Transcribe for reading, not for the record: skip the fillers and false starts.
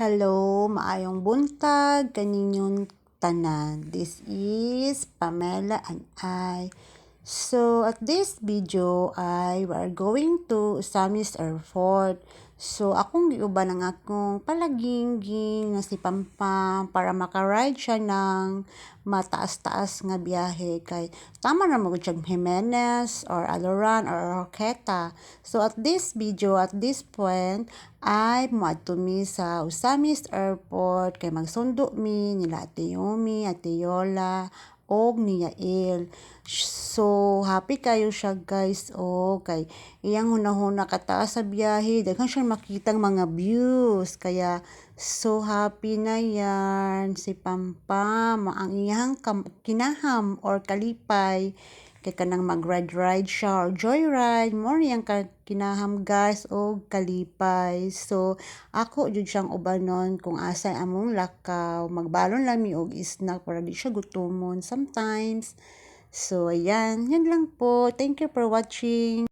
Hello, maayong buntag kaninyong tanan. This is Pamela and I. So, at this video we are going to Samis Airport. So, akong giuban ang akong palagingging na si Pampam para makaride siya ng mataas-taas nga biyahe kay tama na mo siyang Jimenez or Aloran or Roqueta. So, at this video, at this point, ay moadto mi sa Usamis Airport kay magsundo mi nila Ate Yumi, Ate Yola, og ni Yael. So, happy kayo siya guys. Kay iyang hunahuna kataas sa biyahe. Daghan siyang makitang mga views. Kaya, so happy na yan. Si Pampam, ang iyang kinaham or kalipay. Kay kanang mag-ride siya or joyride. More niyang kinaham guys o kalipay. So, ako jud siyang ubanon kung asa among lakaw. Magbalon lang mi og snack para di siya gutomon sometimes. So, ayan. Yan lang po. Thank you for watching.